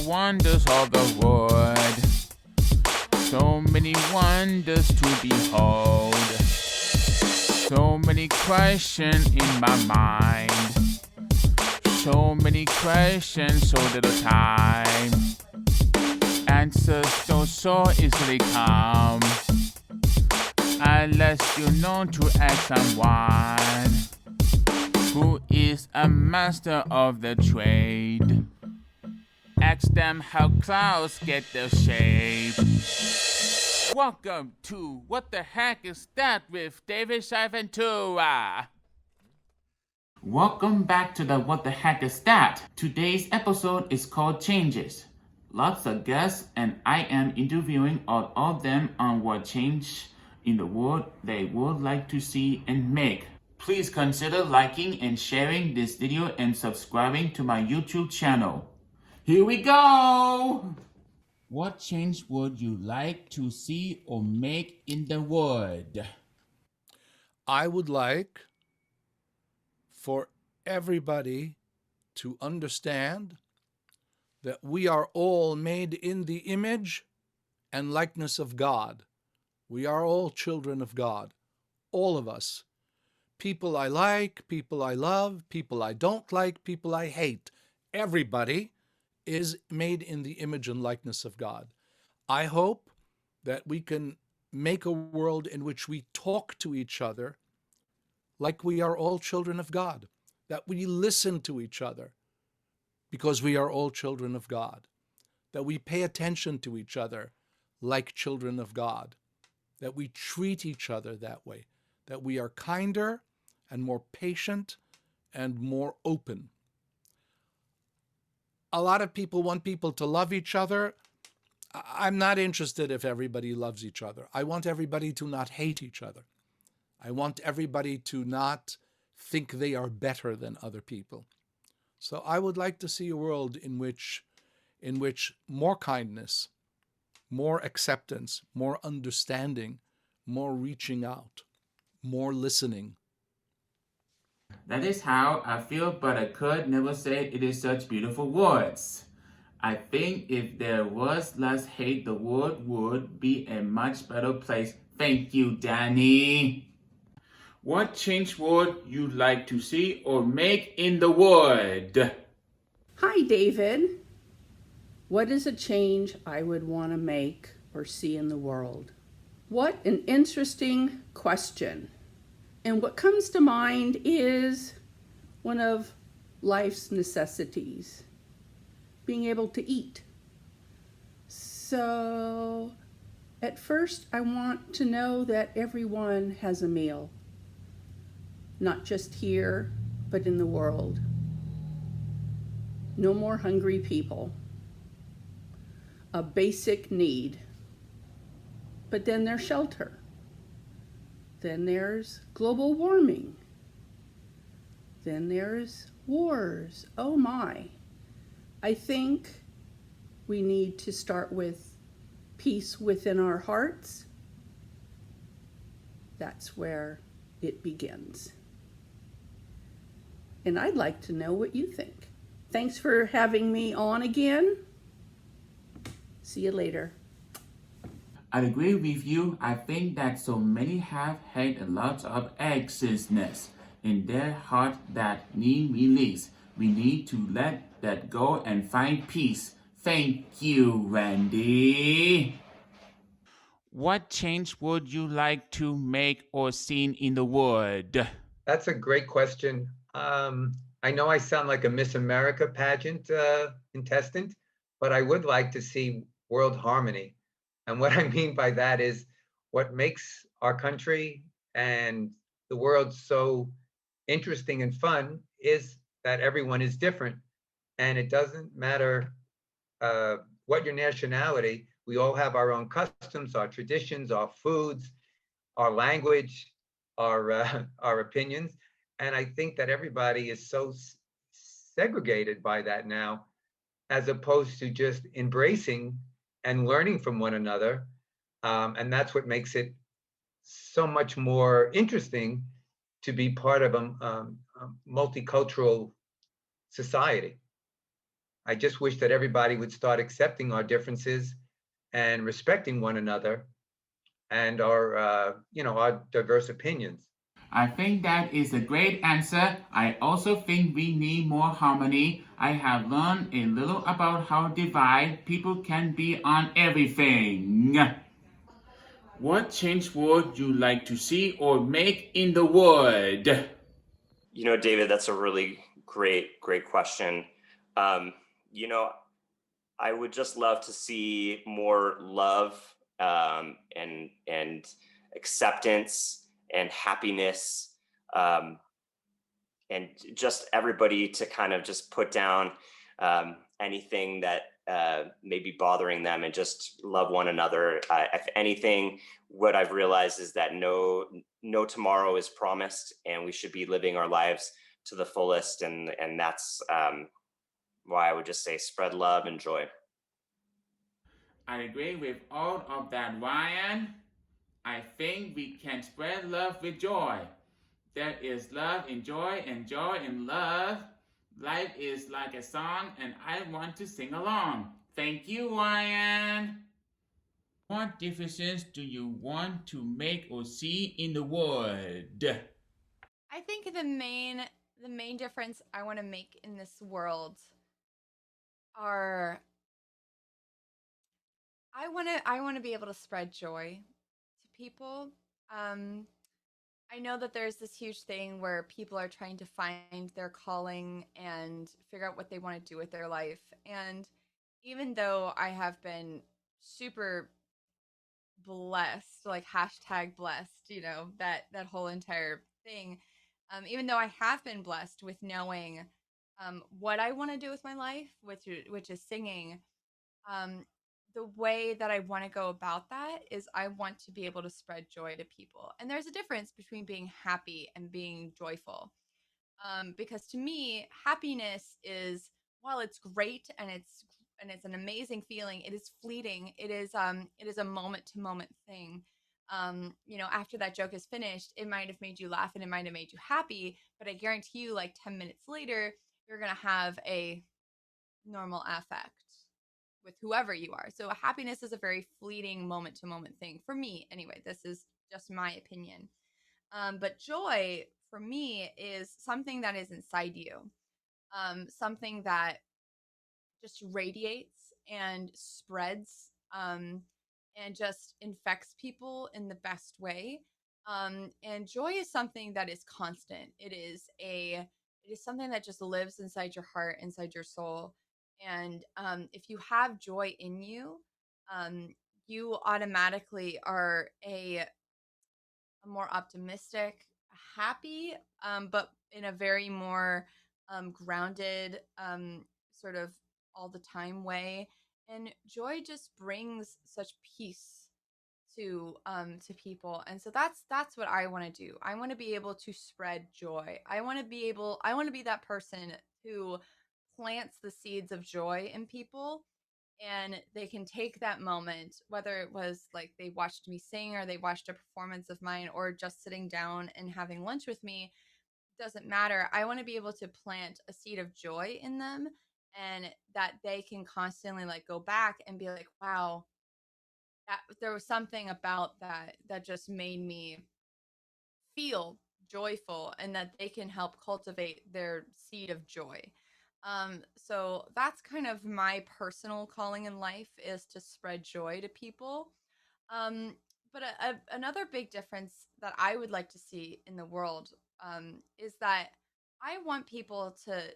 wonders of the world. So many wonders to behold. So many questions in my mind. So many questions, so little time. Answers don't so easily come unless you know to ask someone who is a master of the trade. Ask them how clouds get their shape. Welcome to What the Heck Is That with David Shai Ventura. Welcome back to the What the Heck Is That. Today's episode is called Changes. Lots of guests, and I am interviewing all of them on what change in the world they would like to see and make. Please consider liking and sharing this video and subscribing to my YouTube channel. Here we go! What change would you like to see or make in the world? I would like for everybody to understand that we are all made in the image and likeness of God. We are all children of God, all of us. People I like, people I love, people I don't like, people I hate. Everybody is made in the image and likeness of God. I hope that we can make a world in which we talk to each other like we are all children of God, that we listen to each other because we are all children of God, that we pay attention to each other like children of God, that we treat each other that way, that we are kinder and more patient and more open. A lot of people want people to love each other. I'm not interested if everybody loves each other. I want everybody to not hate each other. I want everybody to not think they are better than other people. So I would like to see a world in which more kindness, more acceptance, more understanding, more reaching out, more listening. That is how I feel, but I could never say it in such beautiful words. I think if there was less hate, the world would be a much better place. Thank you, Danny. What change would you like to see or make in the world? Hi, David. What is a change I would want to make or see in the world? What an interesting question. And what comes to mind is one of life's necessities, being able to eat. So at first, I want to know that everyone has a meal, not just here, but in the world. No more hungry people. A basic need. But then there's shelter. Then there's global warming. Then there's wars. Oh my. I think we need to start with peace within our hearts. That's where it begins. And I'd like to know what you think. Thanks for having me on again. See you later. I agree with you. I think that so many have had a lot of anxiousness in their heart that need release. We need to let that go and find peace. Thank you, Randy. What change would you like to make or see in the world? That's a great question. I know I sound like a Miss America pageant contestant, but I would like to see world harmony. And what I mean by that is what makes our country and the world so interesting and fun is that everyone is different. And it doesn't matter what your nationality, we all have our own customs, our traditions, our foods, our language, our opinions. And I think that everybody is so segregated by that now, as opposed to just embracing and learning from one another. And that's what makes it so much more interesting to be part of a multicultural society. I just wish that everybody would start accepting our differences and respecting one another and our diverse opinions. I think that is a great answer. I also think we need more harmony. I have learned a little about how divided people can be on everything. What change would you like to see or make in the world? David, that's a really great question. Um, you know, I would just love to see more love, and acceptance and happiness, um, and just everybody to kind of just put down anything that may be bothering them and just love one another. If anything, what I've realized is that no tomorrow is promised, and we should be living our lives to the fullest, and that's why I would just say spread love and joy. I agree with all of that, Ryan. I think we can spread love with joy. There is love in joy and joy in love. Life is like a song, and I want to sing along. Thank you, Ryan. What differences do you want to make or see in the world? I think the main difference I want to make in this world are I want to be able to spread joy to people. Um I know that there's this huge thing where people are trying to find their calling and figure out what they want to do with their life. And even though I have been super blessed, like hashtag blessed, that whole entire thing, even though I have been blessed with knowing what I want to do with my life, which is singing, um, the way that I want to go about that is I want to be able to spread joy to people. And there's a difference between being happy and being joyful. Because to me, happiness is, while it's great and it's an amazing feeling, it is fleeting. It is a moment to moment thing. After that joke is finished, it might have made you laugh and it might have made you happy, but I guarantee you, like 10 minutes later, you're gonna have a normal affect with whoever you are. So happiness is a very fleeting moment to moment thing for me. Anyway, this is just my opinion. But joy for me is something that is inside you, something that just radiates and spreads, and just infects people in the best way. And joy is something that is constant. It is something that just lives inside your heart, inside your soul. And if you have joy in you, um, you automatically are a more optimistic, happy, but in a very more grounded, sort of all the time way. And joy just brings such peace to people. And so that's what I want to do. I want to be able to spread joy. I want to be that person who plants the seeds of joy in people, and they can take that moment, whether it was like they watched me sing or they watched a performance of mine or just sitting down and having lunch with me. Doesn't matter. I want to be able to plant a seed of joy in them, and that they can constantly like go back and be like, wow, that there was something about that just made me feel joyful, and that they can help cultivate their seed of joy. So that's kind of my personal calling in life, is to spread joy to people. Um, but another big difference that I would like to see in the world, is that I want people to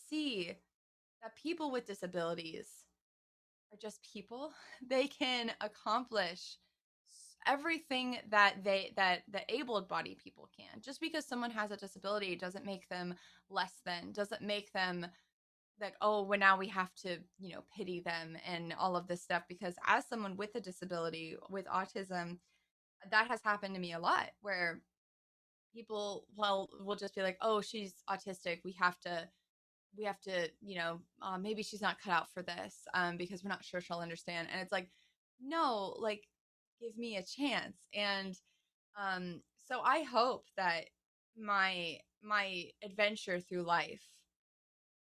see that people with disabilities are just people. They can accomplish everything that able-bodied people can. Just because someone has a disability doesn't make them less than, doesn't make them like, oh, well, now we have to, pity them and all of this stuff. Because as someone with a disability, with autism, that has happened to me a lot, where people, well, will just be like, oh, she's autistic, we have to, maybe she's not cut out for this, because we're not sure she'll understand. And it's like, no, like, give me a chance. And so I hope that my adventure through life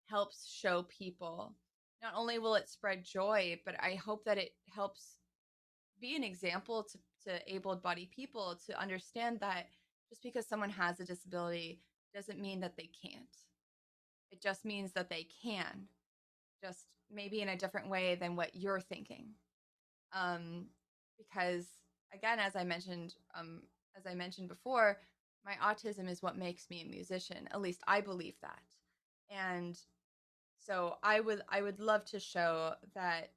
helps show people, not only will it spread joy, but I hope that it helps be an example to able-bodied people to understand that just because someone has a disability doesn't mean that they can't. It just means that they can, just maybe in a different way than what you're thinking. Because again, as I mentioned before, my autism is what makes me a musician. At least I believe that. And so I would love to show that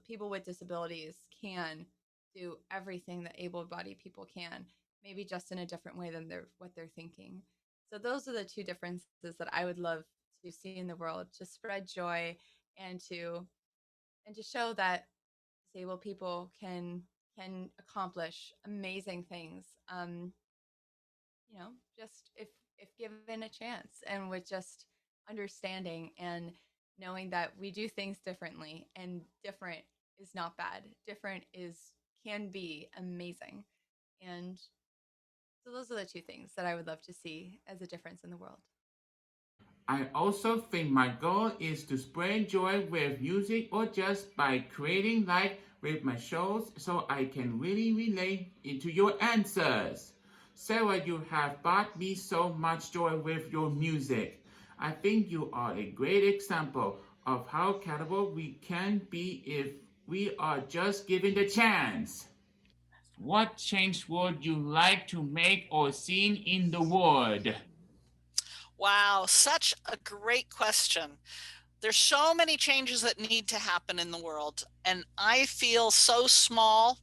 people with disabilities can do everything that able-bodied people can, maybe just in a different way than what they're thinking. So those are the two differences that I would love to see in the world, to spread joy and to show that disabled people can accomplish amazing things. Just if given a chance, and with just understanding and knowing that we do things differently, and different is not bad. Different can be amazing. And so those are the two things that I would love to see as a difference in the world. I also think my goal is to spread joy with music or just by creating light with my shows so I can really relate into your answers. Sarah, you have brought me so much joy with your music. I think you are a great example of how capable we can be if we are just given the chance. What change would you like to make or see in the world? Wow, such a great question. There's so many changes that need to happen in the world, and I feel so small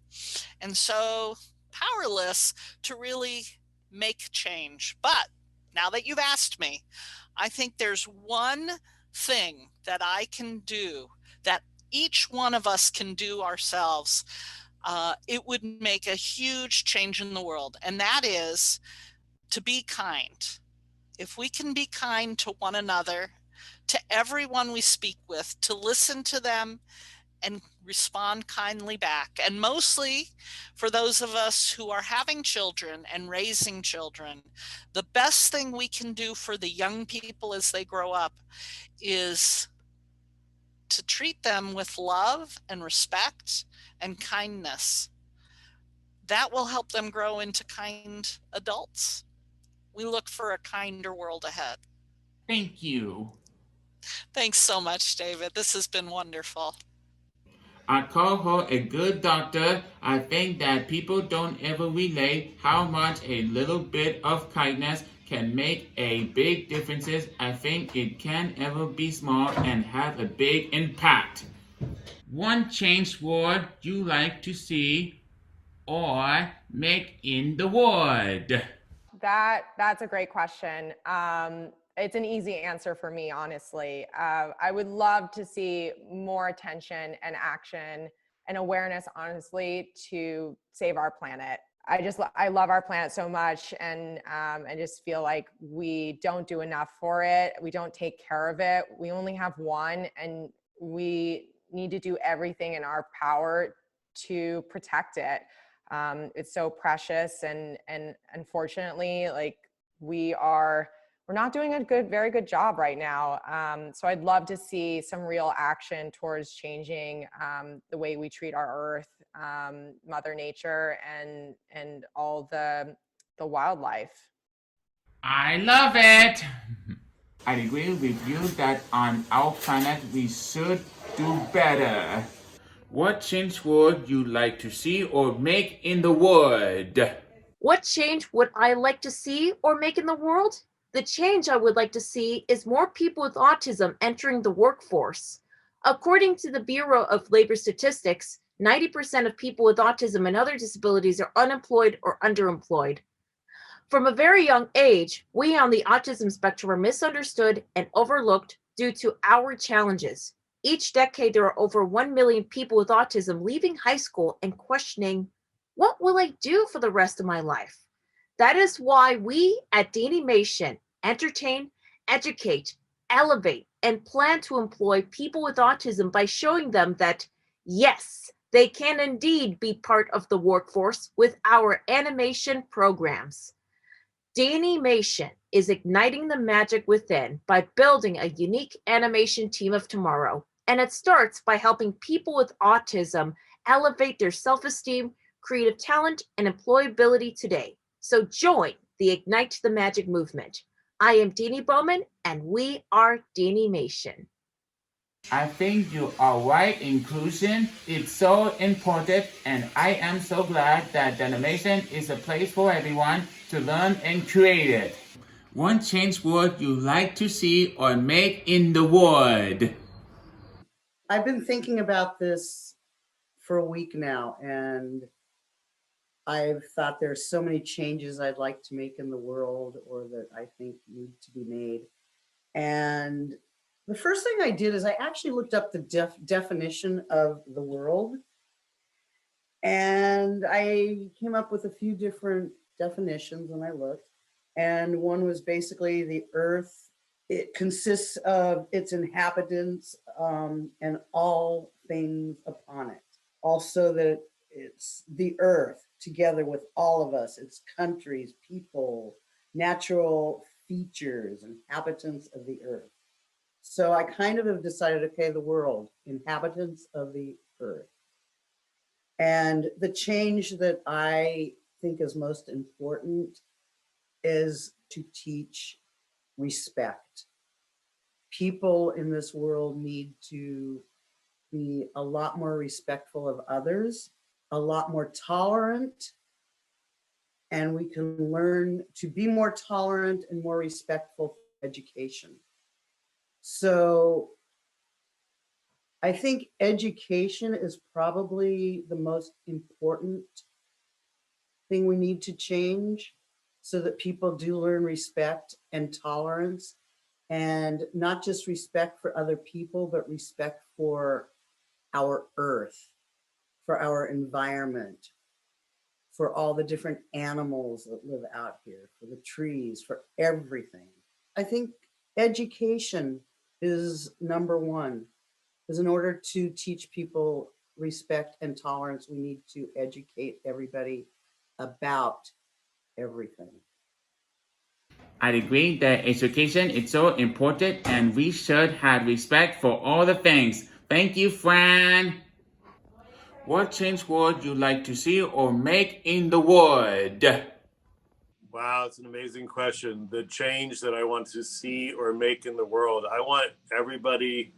and so powerless to really make change. But now that you've asked me, I think there's one thing that I can do, that each one of us can do ourselves. It would make a huge change in the world, and that is to be kind. If we can be kind to one another, to everyone we speak with, to listen to them and respond kindly back. And mostly for those of us who are having children and raising children, the best thing we can do for the young people as they grow up is to treat them with love and respect and kindness. That will help them grow into kind adults. We look for a kinder world ahead. Thank you. Thanks so much, David. This has been wonderful. I call her a good doctor. I think that people don't ever relate how much a little bit of kindness can make a big difference. I think it can ever be small and have a big impact. One change would you like to see or make in the world? That's a great question. It's an easy answer for me, honestly. I would love to see more attention and action and awareness, honestly, to save our planet. I love our planet so much, and I just feel like we don't do enough for it. We don't take care of it. We only have one, and we need to do everything in our power to protect it. It's so precious, and unfortunately, like we're not doing a very good job right now. So I'd love to see some real action towards changing the way we treat our earth, Mother Nature, and all the wildlife. I love it. I agree with you that on our planet we should do better. What change would you like to see or make in the world? What change would I like to see or make in the world? The change I would like to see is more people with autism entering the workforce. According to the Bureau of Labor Statistics, 90% of people with autism and other disabilities are unemployed or underemployed. From a very young age, we on the autism spectrum are misunderstood and overlooked due to our challenges. Each decade, there are over 1 million people with autism leaving high school and questioning, what will I do for the rest of my life? That is why we at Danimation entertain, educate, elevate, and plan to employ people with autism by showing them that, yes, they can indeed be part of the workforce with our animation programs. Danimation is igniting the magic within by building a unique animation team of tomorrow. And it starts by helping people with autism elevate their self-esteem, creative talent, and employability today. So join the Ignite the Magic movement. I am Deanie Bowman, and we are Deaniemation. I think you are right. Inclusion is so important, and I am so glad that the animation is a place for everyone to learn and create it. One change word you like to see or make in the world. I've been thinking about this for a week now, and I've thought there's so many changes I'd like to make in the world or that I think need to be made. And the first thing I did is I actually looked up the definition of the world. And I came up with a few different definitions when I looked. And one was basically the earth. It consists of its inhabitants and all things upon it. Also that it's the earth together with all of us, its countries, people, natural features, inhabitants of the earth. So I kind of have decided, okay, the world, inhabitants of the earth. And the change that I think is most important is to teach respect. People in this world need to be a lot more respectful of others, a lot more tolerant, and we can learn to be more tolerant and more respectful for education. So I think education is probably the most important thing we need to change so that people do learn respect and tolerance, and not just respect for other people, but respect for our earth, for our environment, for all the different animals that live out here, for the trees, for everything. I think education is number one, because in order to teach people respect and tolerance, we need to educate everybody about everything. I agree that education is so important and we should have respect for all the things. Thank you, Fran. What change would you like to see or make in the world? Wow, it's an amazing question. The change that I want to see or make in the world, I want everybody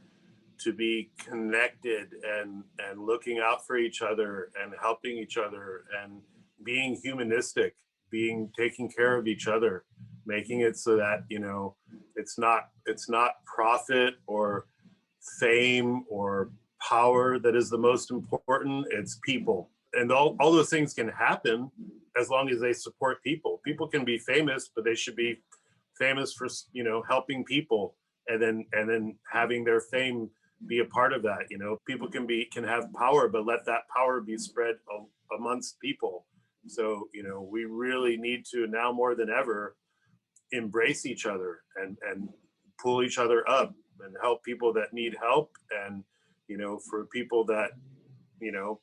to be connected and looking out for each other and helping each other and being humanistic, being taking care of each other, making it so that, you know, it's not profit or fame or power that is the most important. It's people. And all those things can happen as long as they support people. People can be famous, but they should be famous for, you know, helping people and then having their fame be a part of that. You know, people can have power, but let that power be spread amongst people. So, you know, we really need to now more than ever embrace each other and pull each other up and help people that need help. And, you know, for people that, you know,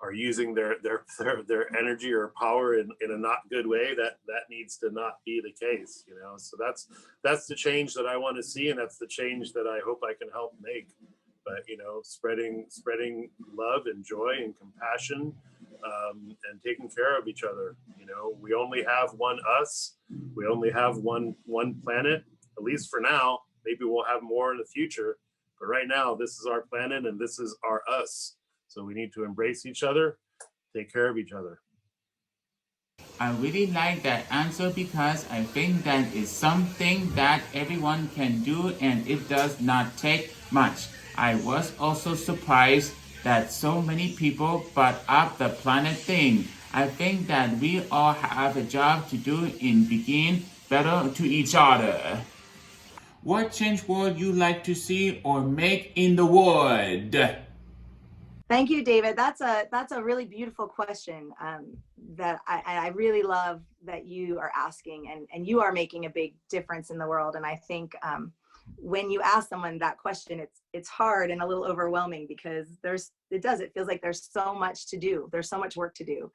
are using their energy or power in a not good way, that needs to not be the case, you know. So that's the change that I want to see, and that's the change that I hope I can help make. But, you know, spreading love and joy and compassion, and taking care of each other. You know, we only have one us. We only have one planet, at least for now. Maybe we'll have more in the future, but right now this is our planet and this is our us. So we need to embrace each other, take care of each other. I really like that answer because I think that is something that everyone can do and it does not take much. I was also surprised that so many people brought up the planet thing. I think that we all have a job to do in being better to each other. What change would you like to see or make in the world? Thank you, David. That's a really beautiful question that I really love that you are asking, and you are making a big difference in the world. And I think when you ask someone that question, it's hard and a little overwhelming because it feels like there's so much to do. There's so much work to do.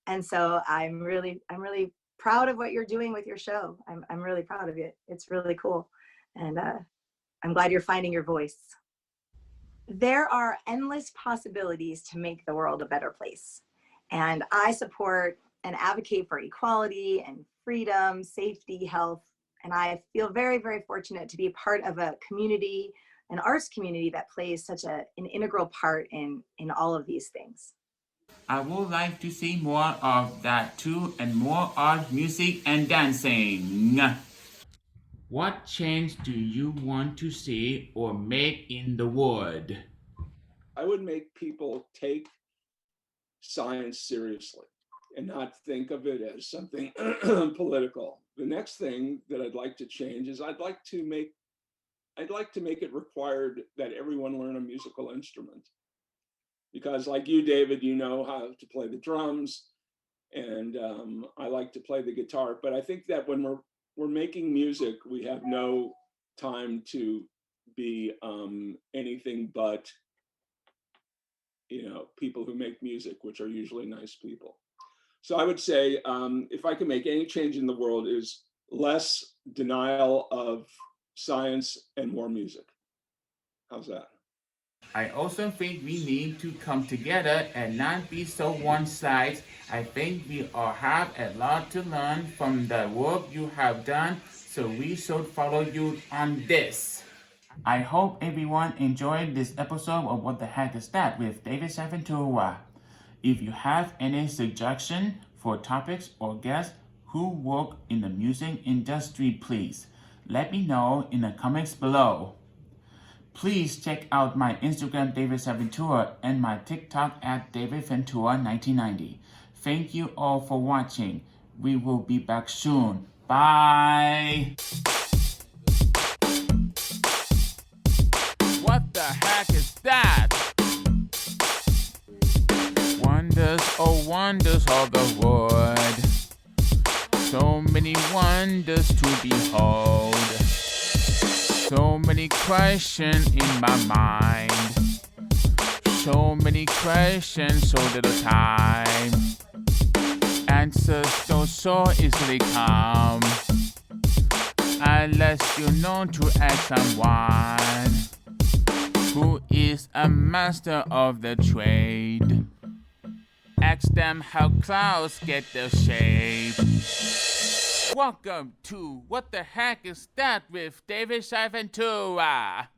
And so I'm really proud of what you're doing with your show. I'm really proud of it. It's really cool. And I'm glad you're finding your voice. There are endless possibilities to make the world a better place. And I support and advocate for equality and freedom, safety, health. And I feel very, very fortunate to be part of a community, an arts community that plays such an integral part in all of these things. I would like to see more of that too, and more art, music, and dancing. What change do you want to see or make in the world? I would make people take science seriously and not think of it as something political. The next thing that I'd like to change is I'd like to make it required that everyone learn a musical instrument. Because like you, David, you know how to play the drums, and I like to play the guitar. But I think that when we're making music, we have no time to be anything but, people who make music, which are usually nice people. So I would say, if I can make any change in the world, is less denial of science and more music. How's that? I also think we need to come together and not be so one-sided. I think we all have a lot to learn from the work you have done, so we should follow you on this. I hope everyone enjoyed this episode of What the Heck is That with David Shai Ventura. If you have any suggestions for topics or guests who work in the music industry, please let me know in the comments below. Please check out my Instagram, David Shai Ventura, and my TikTok at David Ventura 1990. Thank you all for watching. We will be back soon. Bye! What the heck is that? Wonders, oh wonders of the world. So many wonders to behold. So many questions in my mind. So many questions, so little time. Answers don't so easily come. Unless you know to ask someone who is a master of the trade. Ask them how clouds get their shape. Welcome to What the Heck is That with David Shai Ventura.